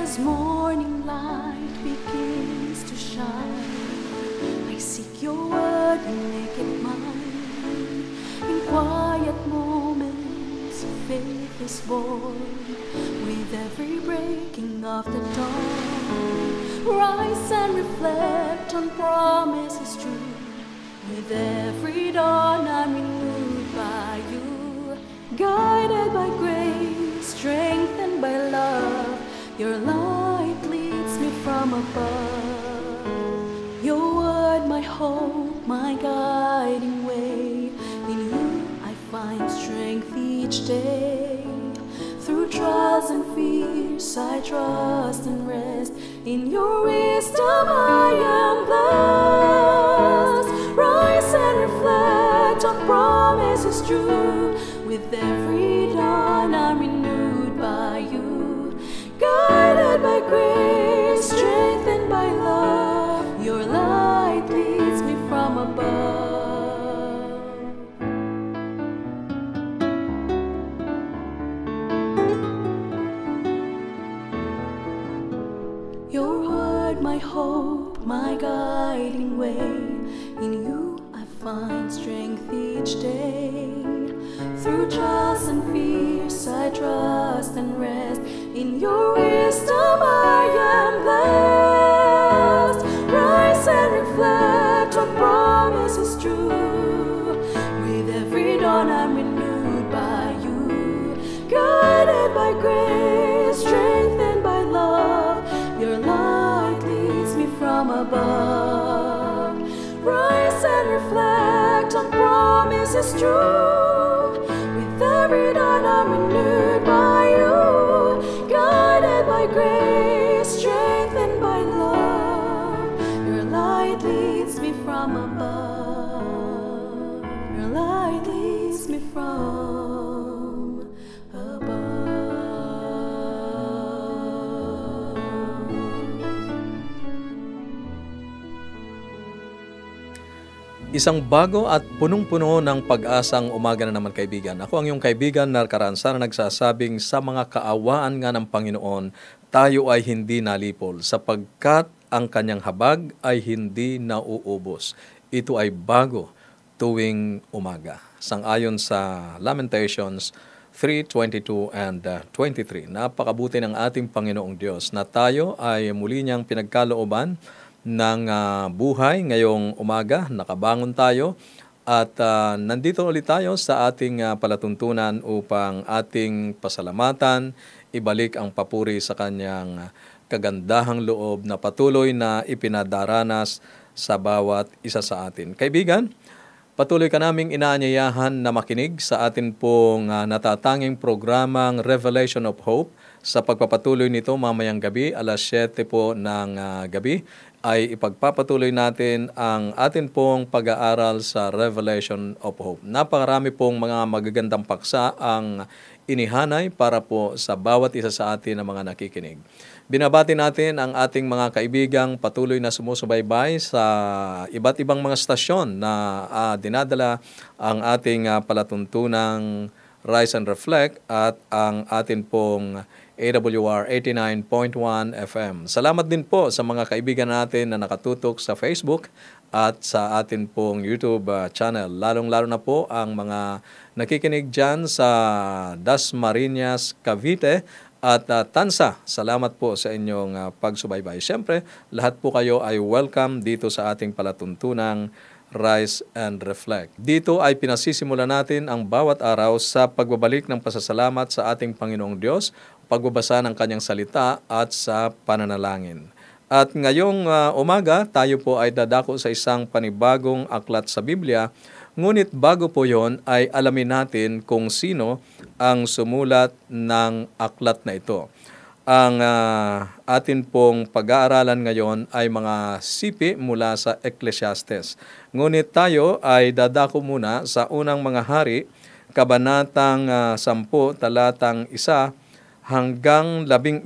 as morning light begins to shine, I seek your word and make it mine. In quiet moments, faith is born. With every breaking of the dawn, rise and reflect on promises true. With every dawn, I'm renewed by you, guided by grace, strengthened by love. Your light leads me from above. Your word, my hope, my guiding way. In you I find strength each day. Through trials and fears I trust and rest. In your wisdom I am blessed. Rise and reflect on promises true. With every dawn I'm renewed by you, guided by grace, strengthened by love. Your light leads me from above. Your word, my hope, my guiding way. In you I find strength each day. Through trials and fears I trust and rest. In your wisdom I am blessed. Rise and reflect on promises true. With every dawn I'm renewed by you, guided by grace, strengthened by love. Your light leads me from above. Rise and reflect on promises true. With every dawn I'm renewed by you, guided by grace, strengthened by love. Your light leads me from above. Your light leads me from above. Isang bago at punong-puno ng pag-asang umaga na naman, kaibigan. Ako ang iyong kaibigan na Caranza na nagsasabing sa mga kaawaan nga ng Panginoon, tayo ay hindi nalipol sapagkat ang kanyang habag ay hindi nauubos. Ito ay bago tuwing umaga. Sang-ayon sa Lamentations 3:22 and 23. Napakabuti ng ating Panginoong Diyos na tayo ay muli niyang pinagkalooban ng buhay ngayong umaga. Nakabangon tayo at nandito ulit tayo sa ating palatuntunan upang ating pasalamatan, ibalik ang papuri sa kanyang kagandahang loob na patuloy na ipinadaranas sa bawat isa sa atin. Kaibigan, patuloy ka naming inaanyayahan na makinig sa atin pong natatanging programang Revelation of Hope. Sa pagpapatuloy nito mamayang gabi, alas 7 po ng gabi, ay ipagpapatuloy natin ang atin pong pag-aaral sa Revelation of Hope. Napakarami pong mga magagandang paksa ang inihanay para po sa bawat isa sa atin na mga nakikinig. Binabati natin ang ating mga kaibigang patuloy na sumusubaybay sa iba't ibang mga stasyon na dinadala ang ating palatuntunang Rise and Reflect at ang atin pong AWR 89.1 FM. Salamat din po sa mga kaibigan natin na nakatutok sa Facebook at sa atin pong YouTube channel. Lalong-lalo na po ang mga nakikinig dyan sa Dasmariñas, Cavite at Tansa. Salamat po sa inyong pagsubaybay. Siyempre, lahat po kayo ay welcome dito sa ating palatuntunang Rise and Reflect. Dito ay pinasisimula natin ang bawat araw sa pagbabalik ng pasasalamat sa ating Panginoong Diyos, pagbabasa ng kanyang salita at sa pananalangin. At ngayong umaga, tayo po ay dadako sa isang panibagong aklat sa Biblia. Ngunit bago po yon ay alamin natin kung sino ang sumulat ng aklat na ito. Ang atin pong pag-aaralan ngayon ay mga sipi mula sa Ecclesiastes. Ngunit tayo ay dadako muna sa unang mga hari, kabanatang 10, talatang 1 hanggang 11,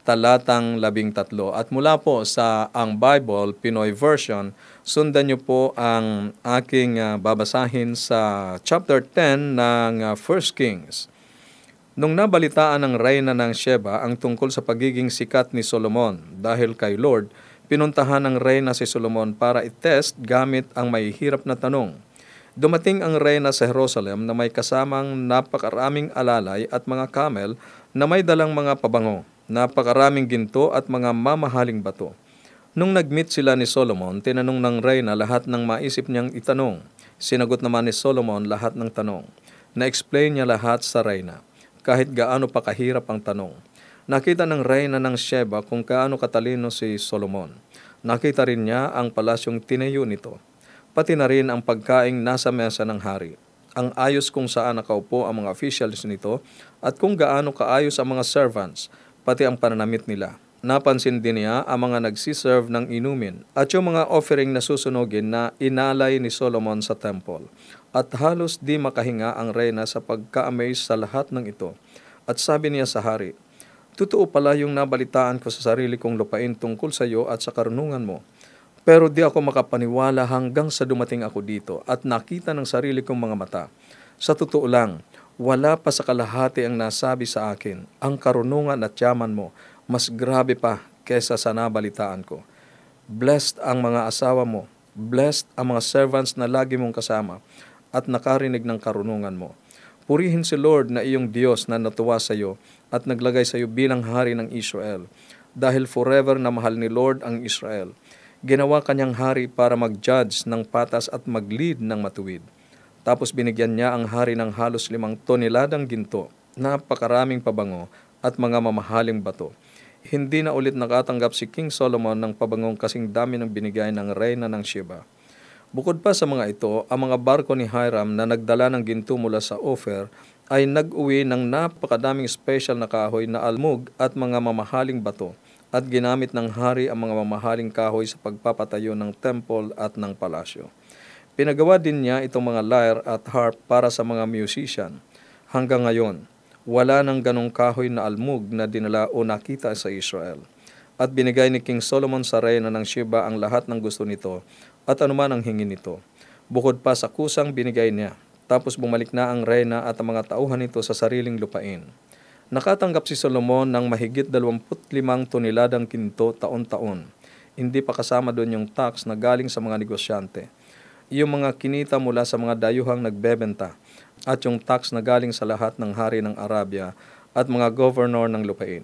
talatang 13. At mula po sa Ang Bible, Pinoy Version, sundan niyo po ang aking babasahin sa chapter 10 ng 1 Kings. Nung nabalitaan ng reyna ng Sheba ang tungkol sa pagiging sikat ni Solomon dahil kay Lord, pinuntahan ng reyna si Solomon para i-test gamit ang mahihirap na tanong. Dumating ang reyna sa Jerusalem na may kasamang napakaraming alalay at mga camel na may dalang mga pabango, napakaraming ginto at mga mamahaling bato. Nung nag-meet sila ni Solomon, tinanong ng reyna lahat ng maisip niyang itanong. Sinagot naman ni Solomon lahat ng tanong. Na-explain niya lahat sa reyna, kahit gaano pa kahirap ang tanong. Nakita ng reyna ng Sheba kung gaano katalino si Solomon. Nakita rin niya ang palasyong tinayo nito, pati na rin ang pagkaing nasa mesa ng hari. Ang ayos kung saan nakaupo ang mga officials nito at kung gaano kaayos ang mga servants, pati ang pananamit nila. Napansin din niya ang mga nagsiserve ng inumin at yung mga offering na susunugin na inalay ni Solomon sa temple. At halos di makahinga ang reyna sa pagka-amaze sa lahat ng ito. At sabi niya sa hari, "Totoo pala yung nabalitaan ko sa sarili kong lupain tungkol sa iyo at sa karunungan mo. Pero di ako makapaniwala hanggang sa dumating ako dito at nakita ng sarili kong mga mata. Sa totoo lang, wala pa sa kalahati ang nasabi sa akin. Ang karunungan at yaman mo, mas grabe pa kesa sa nabalitaan ko. Blessed ang mga asawa mo, blessed ang mga servants na lagi mong kasama at nakarinig ng karunungan mo. Purihin si Lord na iyong Diyos na natuwa sa iyo at naglagay sa iyo bilang hari ng Israel. Dahil forever na mahal ni Lord ang Israel. Ginawa kanyang hari para mag-judge ng patas at mag-lead ng matuwid. Tapos binigyan niya ang hari ng halos 5 toneladang ginto, napakaraming pabango at mga mamahaling bato. Hindi na ulit nakatanggap si King Solomon ng pabangong kasing dami ng binigay ng reyna ng Sheba. Bukod pa sa mga ito, ang mga barko ni Hiram na nagdala ng ginto mula sa Ophir ay nag-uwi ng napakadaming special na kahoy na almug at mga mamahaling bato at ginamit ng hari ang mga mamahaling kahoy sa pagpapatayo ng temple at ng palasyo. Pinagawa din niya itong mga lyre at harp para sa mga musician. Hanggang ngayon, wala nang ganong kahoy na almug na dinala o nakita sa Israel. At binigay ni King Solomon sa reyna ng Sheba ang lahat ng gusto nito at anuman ang hingin nito. Bukod pa sa kusang binigay niya, tapos bumalik na ang reyna at ang mga tauhan nito sa sariling lupain. Nakatanggap si Solomon ng mahigit 25 toneladang ginto taon-taon. Hindi pa kasama doon yung tax na galing sa mga negosyante. Yung mga kinita mula sa mga dayuhang nagbebenta at yung tax na galing sa lahat ng hari ng Arabia at mga governor ng lupain.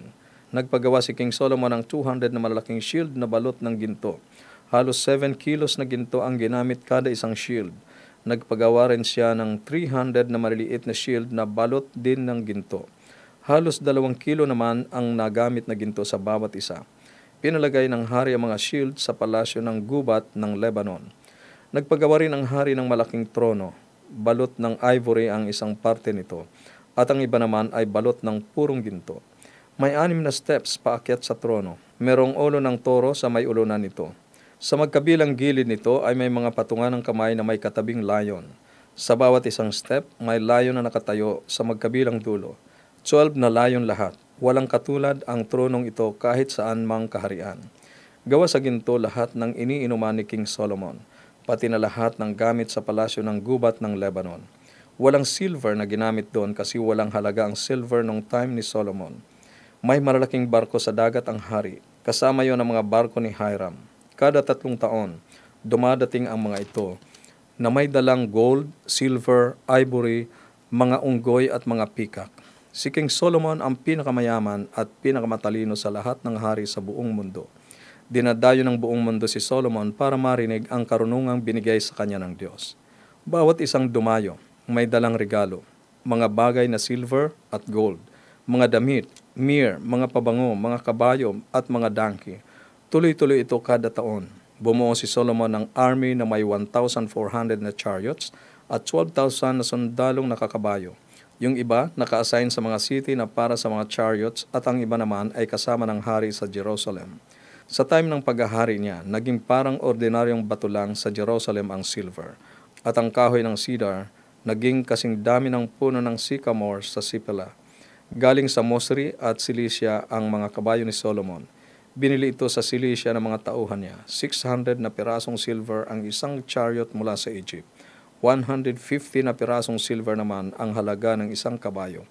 Nagpagawa si King Solomon ng 200 na malalaking shield na balot ng ginto. Halos 7 kilos na ginto ang ginamit kada isang shield. Nagpagawa rin siya ng 300 na maliliit na shield na balot din ng ginto. Halos 2 kilo naman ang nagamit na ginto sa bawat isa. Pinalagay ng hari ang mga shield sa palasyo ng gubat ng Lebanon. Nagpagawa rin ang hari ng malaking trono. Balot ng ivory ang isang parte nito, at ang iba naman ay balot ng purong ginto. May 6 na steps paakyat sa trono. Merong ulo ng toro sa may ulunan nito. Sa magkabilang gilid nito ay may mga patungan ng kamay na may katabing layon. Sa bawat isang step, may layon na nakatayo sa magkabilang dulo. 12 na layon lahat. Walang katulad ang tronong ito kahit saan mang kaharian. Gawa sa ginto lahat ng iniinuman ni King Solomon, pati na lahat ng gamit sa palasyo ng gubat ng Lebanon. Walang silver na ginamit doon kasi walang halaga ang silver nung time ni Solomon. May malalaking barko sa dagat ang hari, kasama yon ang mga barko ni Hiram. Kada 3 taon, dumadating ang mga ito na may dalang gold, silver, ivory, mga unggoy at mga pikak. Si King Solomon ang pinakamayaman at pinakamatalino sa lahat ng hari sa buong mundo. Dinadayo ng buong mundo si Solomon para marinig ang karunungang binigay sa kanya ng Diyos. Bawat isang dumayo, may dalang regalo, mga bagay na silver at gold, mga damit, myrrh, mga pabango, mga kabayo at mga donkey. Tuloy-tuloy ito kada taon. Bumuo si Solomon ng army na may 1,400 na chariots at 12,000 na sundalong nakakabayo. Yung iba naka-assign sa mga city na para sa mga chariots at ang iba naman ay kasama ng hari sa Jerusalem. Sa time ng paghahari niya, naging parang ordinaryong bato lang sa Jerusalem ang silver, at ang kahoy ng cedar naging kasing dami ng puno ng sycamore sa Sipela. Galing sa Mosri at Cilicia ang mga kabayo ni Solomon. Binili ito sa Cilicia ng mga tauhan niya. 600 na pirasong silver ang isang chariot mula sa Egypt. 150 na pirasong silver naman ang halaga ng isang kabayo.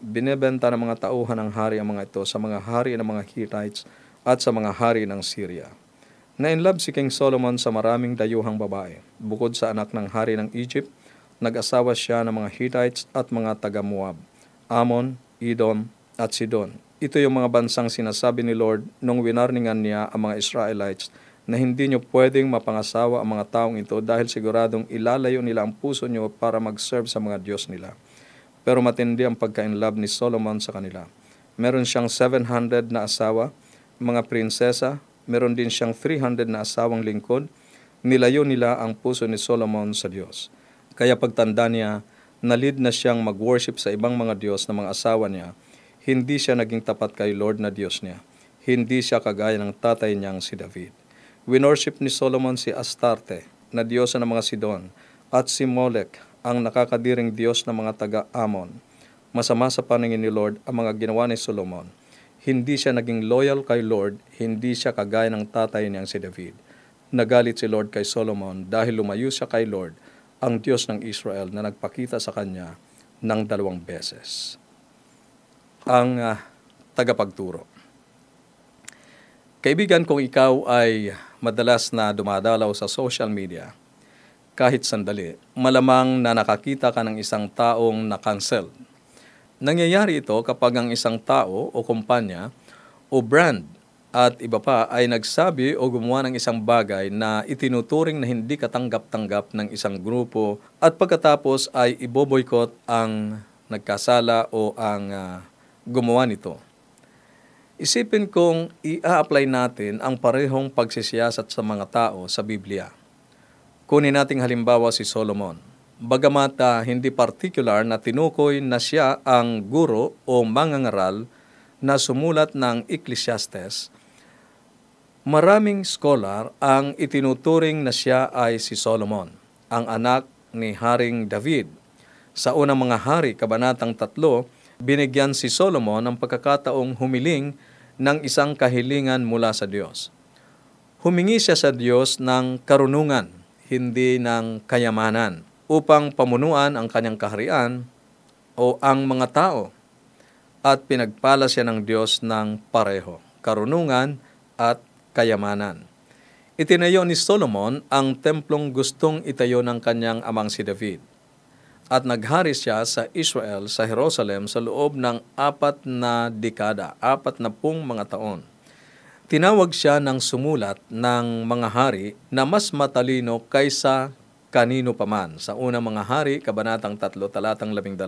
binebenta ng mga tauhan ng hari ang mga ito sa mga hari ng mga Hittites at sa mga hari ng Syria. Na-inlove si King Solomon sa maraming dayuhang babae. Bukod sa anak ng hari ng Egypt, nag-asawa siya ng mga Hittites at mga taga-Moab, Ammon, Edom, at Sidon. Ito yung mga bansang sinasabi ni Lord nung winarningan niya ang mga Israelites na hindi nyo pwedeng mapangasawa ang mga taong ito dahil siguradong ilalayo nila ang puso nyo para mag-serve sa mga Diyos nila. Pero matindi ang pagka-inlove ni Solomon sa kanila. Meron siyang 700 na asawa, mga prinsesa, meron din siyang 300 na asawang lingkod. Nilayo nila ang puso ni Solomon sa Diyos. Kaya pagtanda niya, nalid na siyang mag-worship sa ibang mga Diyos na mga asawa niya. Hindi siya naging tapat kay Lord na Diyos niya. Hindi siya kagaya ng tatay niyang si David. Winorship ni Solomon si Astarte, na Diyosa ng mga Sidon, at si Molech, ang nakakadiring Diyos ng mga taga-Ammon. Masama sa paningin ni Lord ang mga ginawa ni Solomon. Hindi siya naging loyal kay Lord, hindi siya kagaya ng tatay niyang si David. Nagalit si Lord kay Solomon dahil lumayo siya kay Lord, ang Diyos ng Israel, na nagpakita sa kanya ng 2 beses. Ang tagapagturo. Kaibigan, kung ikaw ay madalas na dumadalaw sa social media, kahit sandali, malamang na nakakita ka ng isang taong na-cancel. Nangyayari ito kapag ang isang tao o kumpanya o brand at iba pa ay nagsabi o gumawa ng isang bagay na itinuturing na hindi katanggap-tanggap ng isang grupo at pagkatapos ay iboboykot ang nagkasala o ang gumawa nito. Isipin kong i-apply natin ang parehong pagsisiyasat sa mga tao sa Biblia. Kunin nating halimbawa si Solomon. Bagamat hindi particular na tinukoy na siya ang guro o mangangaral na sumulat ng Ecclesiastes, maraming scholar ang itinuturing na siya ay si Solomon, ang anak ni Haring David. Sa unang mga hari, kabanatang 3, binigyan si Solomon ng pagkakataong humiling ng isang kahilingan mula sa Diyos. Humingi siya sa Diyos ng karunungan, hindi ng kayamanan, upang pamunuan ang kanyang kaharian o ang mga tao. At pinagpala siya ng Diyos ng pareho, karunungan at kayamanan. Itinayo ni Solomon ang templong gustong itayo ng kanyang amang si David. At naghari siya sa Israel, sa Jerusalem, sa loob ng 4 na dekada, 40 mga taon. Tinawag siya ng sumulat ng mga hari na mas matalino kaysa kanino paman. Sa unang mga hari, kabanatang 3, talatang 12,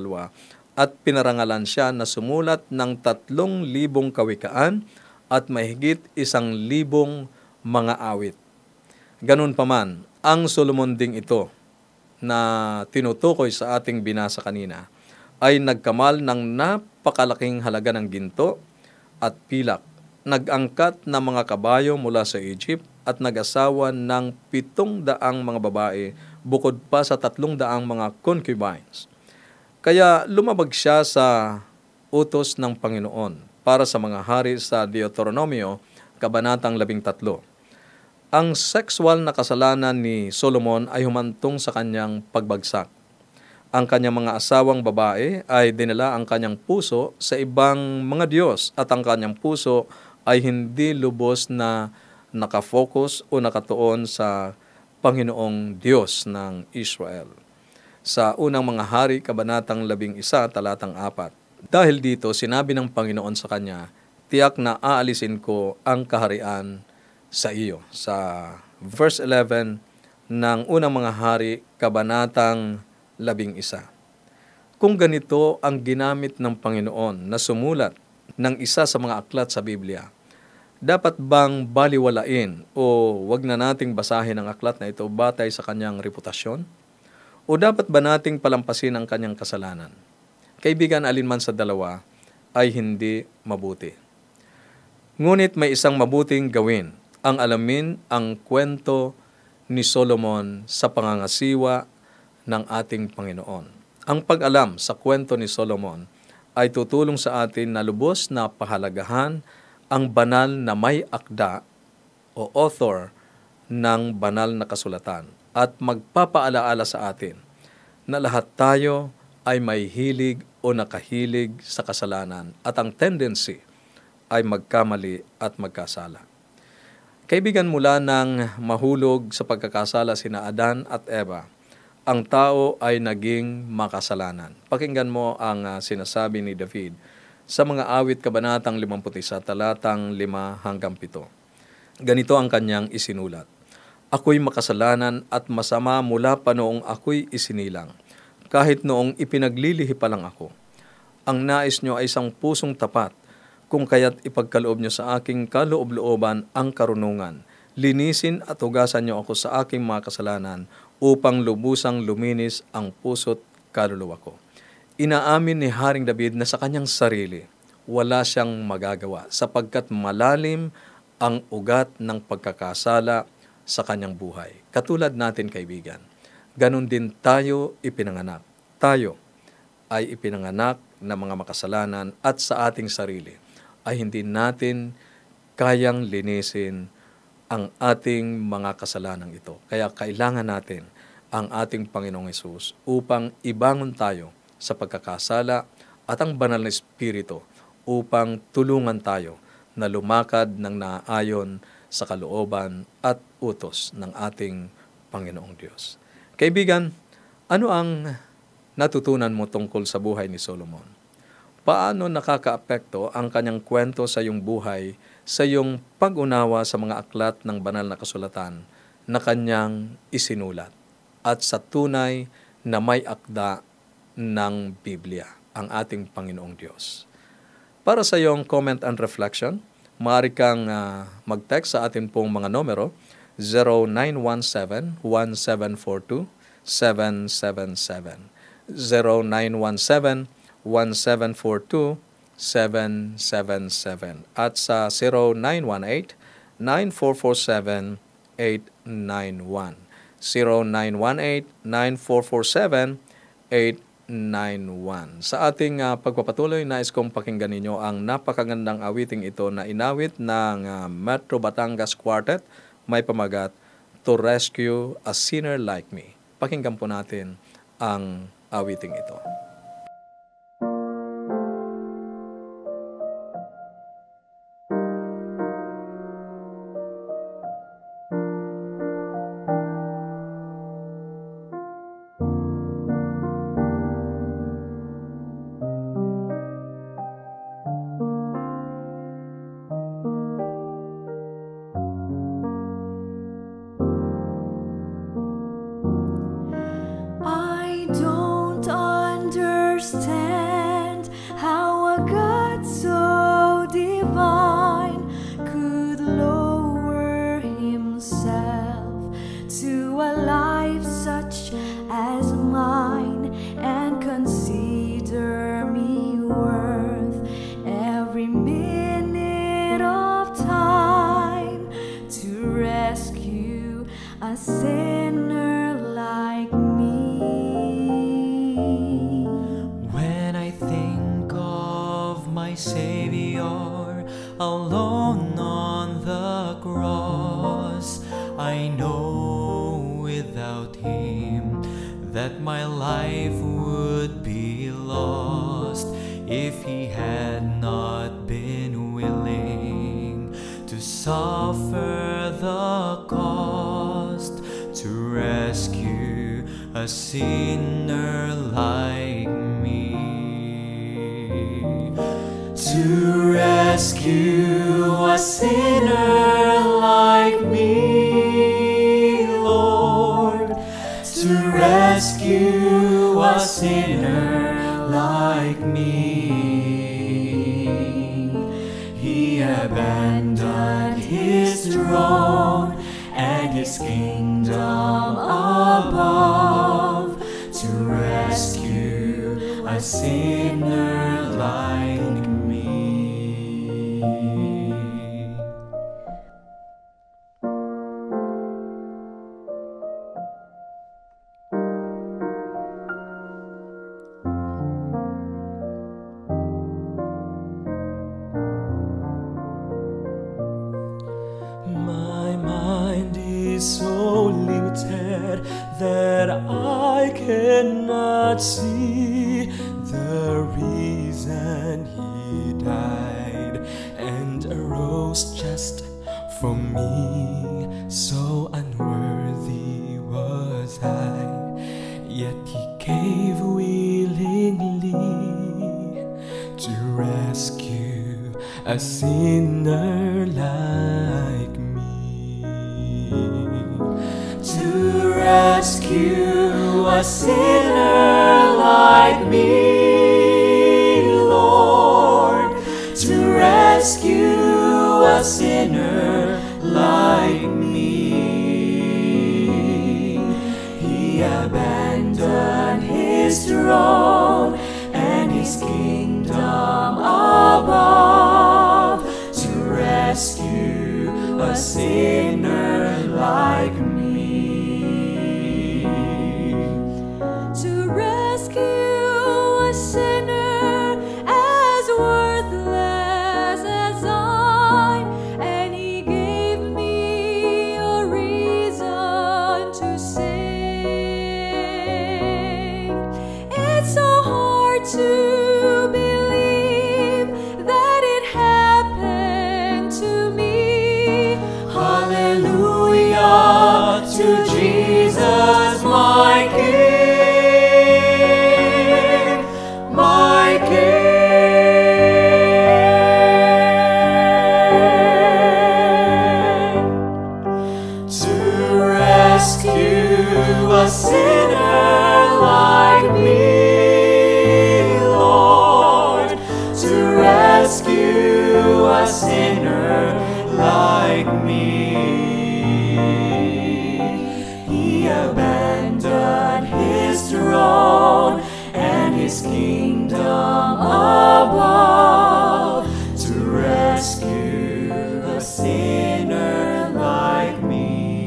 at pinarangalan siya na sumulat ng 3,000 kawikaan at mahigit 1,000 mga awit. Ganun paman, ang Solomon ding ito, na tinutukoy sa ating binasa kanina, ay nagkamal ng napakalaking halaga ng ginto at pilak. Nag-angkat ng mga kabayo mula sa Egypt at nag-asawa ng 700 mga babae bukod pa sa 300 mga concubines. Kaya lumabag siya sa utos ng Panginoon para sa mga hari sa Deuteronomio, kabanatang 13. Ang sexual na kasalanan ni Solomon ay humantong sa kanyang pagbagsak. Ang kanyang mga asawang babae ay dinala ang kanyang puso sa ibang mga Diyos at ang kanyang puso ay hindi lubos na nakafocus o nakatuon sa Panginoong Diyos ng Israel. Sa unang mga hari, kabanatang 11, talatang 4. Dahil dito, sinabi ng Panginoon sa kanya, tiyak na aalisin ko ang kaharian sa iyo. Sa verse 11 ng unang mga hari, kabanatang 11. Kung ganito ang ginamit ng Panginoon na sumulat ng isa sa mga aklat sa Biblia, dapat bang baliwalain o wag na nating basahin ang aklat na ito batay sa kanyang reputasyon? O dapat ba nating palampasin ang kanyang kasalanan? Kaibigan, alinman sa dalawa ay hindi mabuti. Ngunit may isang mabuting gawin, ang alamin ang kwento ni Solomon sa pangangasiwa ng ating Panginoon. Ang pag-alam sa kwento ni Solomon ay tutulong sa atin na lubos na pahalagahan ang banal na may akda o author ng banal na kasulatan at magpapaalaala sa atin na lahat tayo ay may hilig o nakahilig sa kasalanan at ang tendency ay magkamali at magkasala. Kaibigan, mula nang mahulog sa pagkakasala sina Adan at Eva, ang tao ay naging makasalanan. Pakinggan mo ang sinasabi ni David sa mga awit kabanatang 51, talatang 5 hanggang 7. Ganito ang kanyang isinulat. Ako'y makasalanan at masama mula pa noong ako'y isinilang, kahit noong ipinaglilihi pa lang ako. Ang nais nyo ay isang pusong tapat, kung kaya't ipagkaloob nyo sa aking kaloob-looban ang karunungan. Linisin at hugasan nyo ako sa aking mga kasalanan upang lubusang luminis ang puso't kaluluwa ko. Inaamin ni Haring David na sa kanyang sarili, wala siyang magagawa sapagkat malalim ang ugat ng pagkakasala sa kanyang buhay. Katulad natin, kaibigan, ganun din tayo ipinanganak. Tayo ay ipinanganak na mga makasalanan at sa ating sarili ay hindi natin kayang linisin ang ating mga kasalanang ito. Kaya kailangan natin ang ating Panginoong Hesus upang ibangon tayo sa pagkakasala at ang banal na Espiritu upang tulungan tayo na lumakad ng naayon sa kalooban at utos ng ating Panginoong Diyos. Kaibigan, ano ang natutunan mo tungkol sa buhay ni Solomon? Paano nakakaapekto ang kanyang kwento sa iyong buhay, sa iyong pag-unawa sa mga aklat ng banal na kasulatan na kanyang isinulat at sa tunay na may akda ng Biblia, ang ating Panginoong Diyos? Para sa iyong comment and reflection, maaari kang mag-text sa atin pong mga numero 0917-1742-777, 0917-1742-777 at sa 0918-9447-891, 0918-9447-891. Sa ating pagpapatuloy, nais kong pakinggan ninyo ang napakagandang awiting ito na inawit ng Metro Batangas Quartet, may pamagat, To Rescue a Sinner Like Me. Pakinggan po natin ang awiting ito. I don't understand how a God so divine could lower himself to a life such as mine and consider me worth every minute of time to rescue a sinner like me. When I think of my Savior alone on the cross, I know without Him that my life would be lost if He had not been willing to suffer the cost to rescue a sinner like me. To rescue a sinner like me, Lord. To rescue a sinner like me. He abandoned His throne and His kingdom above to rescue a sinner like me. My mind is so limited that I can not see the reason he died and arose just for me. So unworthy was I, yet he gave willingly to rescue a sinner like me. To rescue a sinner like me, Lord. To rescue a sinner like me. He abandoned his throne and his kingdom above to rescue a sinner like me. To rescue a sinner as worthless as I, and he gave me a reason to sing. It's so hard to believe that it happened to me. Hallelujah to Jesus, my King, my King. To rescue a sinner like me, Lord. To rescue a sinner like me. He abandoned his throne and his kingdom above to rescue a sinner like me.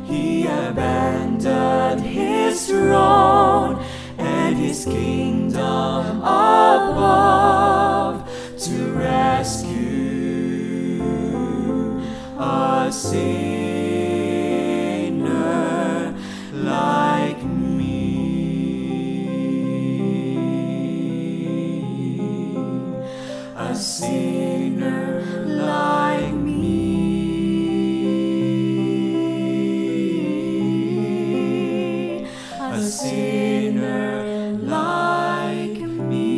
He abandoned his throne and his kingdom above to rescue a sinner like me. A sinner like me. A sinner like me.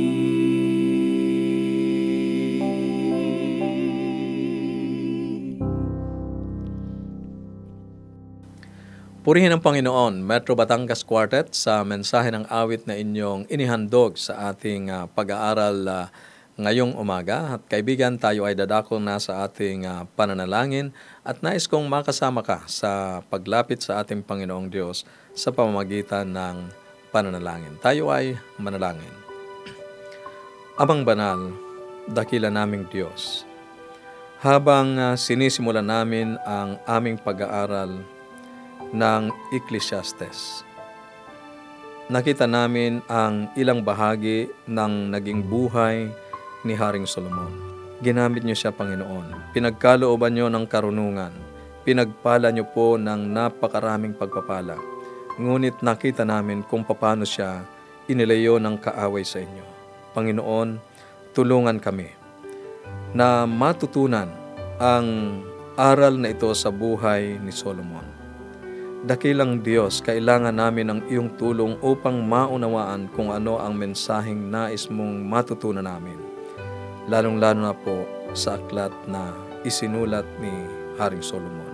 Purihin ang Panginoon, Metro Batangas Quartet, sa mensahe ng awit na inyong inihandog sa ating pag-aaral ngayong umaga. At kaibigan, tayo ay dadako na sa ating pananalangin at nais kong makasama ka sa paglapit sa ating Panginoong Diyos sa pamamagitan ng pananalangin. Tayo ay manalangin. Amang banal, dakila naming Diyos, habang sinisimulan namin ang aming pag-aaral ng Ecclesiastes, nakita namin ang ilang bahagi ng naging buhay ni Haring Solomon. Ginamit niyo siya, Panginoon. Pinagkalooban niyo ng karunungan. Pinagpala niyo po ng napakaraming pagpapala. Ngunit nakita namin kung paano siya inilayo ng kaaway sa inyo. Panginoon, tulungan kami na matutunan ang aral na ito sa buhay ni Solomon. Dakilang Diyos, kailangan namin ang iyong tulong upang maunawaan kung ano ang mensaheng nais mong matutunan namin. Lalong-lalo na po sa aklat na isinulat ni Haring Solomon.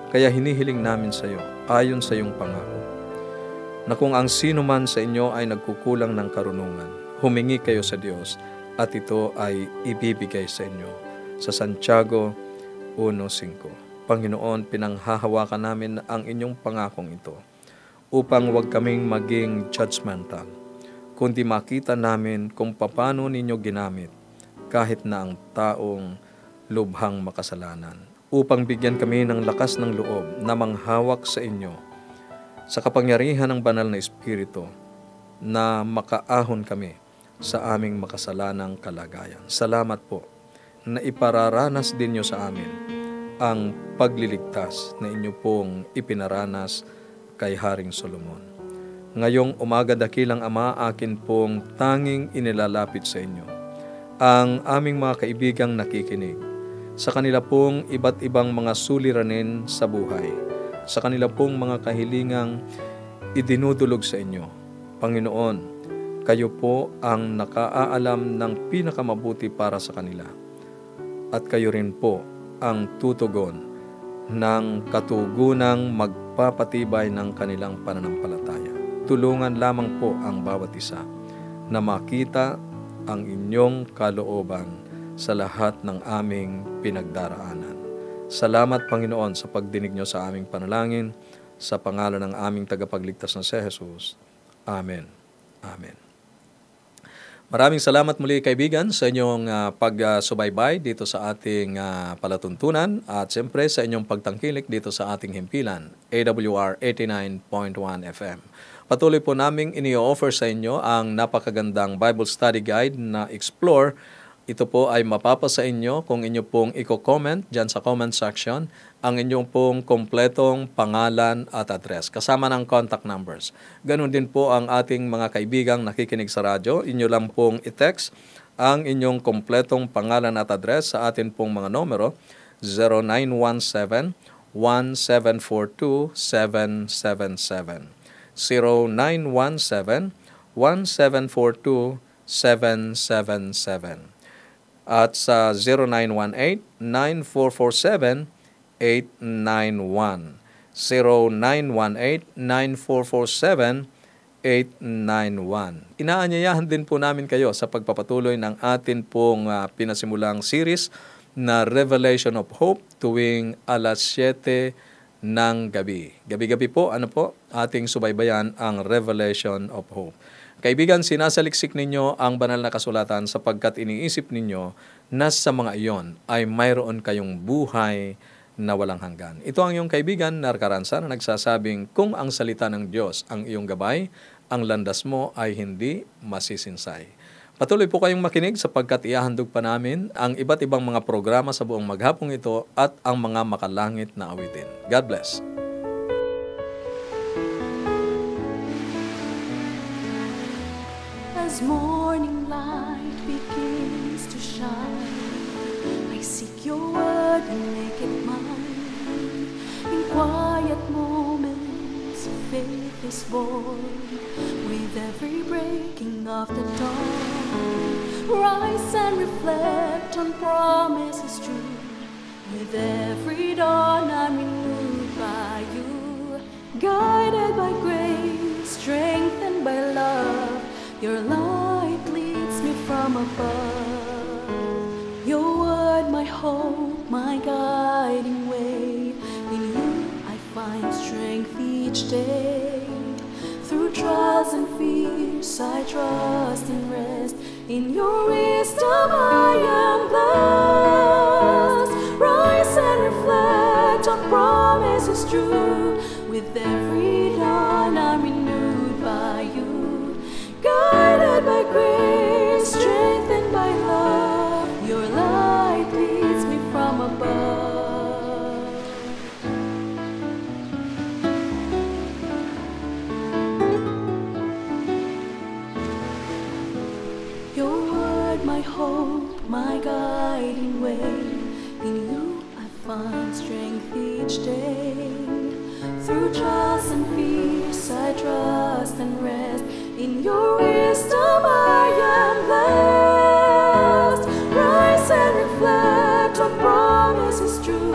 Kaya hinihiling namin sa iyo, ayon sa iyong pangako, na kung ang sino man sa inyo ay nagkukulang ng karunungan, humingi kayo sa Diyos at ito ay ibibigay sa inyo. Sa Santiago 1:5. Panginoon, pinanghahawakan namin ang inyong pangakong ito upang huwag kaming maging judgmental, kundi makita namin kung paano ninyo ginamit kahit na ang taong lubhang makasalanan, upang bigyan kami ng lakas ng loob na manghawak sa inyo sa kapangyarihan ng banal na Espiritu na makaahon kami sa aming makasalanang kalagayan. Salamat po na ipararanas din nyo sa amin ang pagliligtas na inyo pong ipinaranas kay Haring Solomon. Ngayong umaga, dakilang Ama, akin pong tanging inilalapit sa inyo ang aming mga kaibigang nakikinig sa kanila pong iba't ibang mga suliranin sa buhay, sa kanila pong mga kahilingang idinudulog sa inyo. Panginoon, kayo po ang nakaaalam ng pinakamabuti para sa kanila. At kayo rin po ang tutugon ng katugunang magpapatibay ng kanilang pananampalataya. Tulungan lamang po ang bawat isa na makita ang inyong kalooban sa lahat ng aming pinagdaraanan. Salamat, Panginoon, sa pagdinig nyo sa aming panalangin, sa pangalan ng aming tagapagligtas na si Jesus. Amen. Amen. Maraming salamat muli, kaibigan, sa inyong pagsubaybay dito sa ating palatuntunan at siyempre sa inyong pagtangkilik dito sa ating himpilan, AWR 89.1 FM. Patuloy po naming ini-offer sa inyo ang napakagandang Bible Study Guide na Explore. Ito po ay mapapasa inyo kung inyo pong i-comment dyan sa comment section ang inyong pong kompletong pangalan at address, kasama ng contact numbers. Ganon din po ang ating mga kaibigang nakikinig sa radyo. Inyo lang pong i-text ang inyong kompletong pangalan at address sa atin pong mga numero 0917-1742-777. 0917-1742-777 at sa 0918-9447-891. 0918-9447-891. Inaanyayahan din po namin kayo sa pagpapatuloy ng atin pong pinasimulang series na Revelation of Hope tuwing alas 7 ng gabi. Gabi-gabi po, ating subaybayan ang Revelation of Hope. Kaibigan, sinasaliksik ninyo ang banal na kasulatan sapagkat iniisip ninyo na sa mga iyon ay mayroon kayong buhay na walang hanggan. Ito ang iyong kaibigan, Nar Caranza, na nagsasabing kung ang salita ng Diyos ang iyong gabay, ang landas mo ay hindi masisinsay. Patuloy po kayong makinig sapagkat ihahandog pa namin ang iba't ibang mga programa sa buong maghapong ito at ang mga makalangit na awitin. God bless. As morning light begins to shine, I seek your word and make it mine. In quiet moments, faith is born. With every breaking of the dawn, rise and reflect on promises true. With every dawn, I'm renewed by you. Guided by grace, strengthened by love, your light leads me from above. Your word, my hope, my guiding way. In you I find strength each day. Through trials and fears I trust and rest. In your wisdom I am blessed. Rise and reflect on promises true. With every dawn I'm renewed by you. Guided by grace, strengthened by love, your light leads me from above. Your word, my hope, my guiding way. In you I find strength each day. Through trials and fears I trust and rest. In your wisdom I am blessed. Rise and reflect on promises true.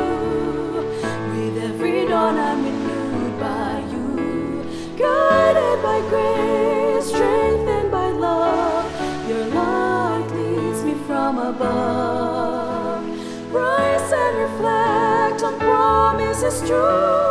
With every dawn I'm renewed by you. Guided by grace, strengthened by love, your light leads me from above. Rise and reflect on promises true.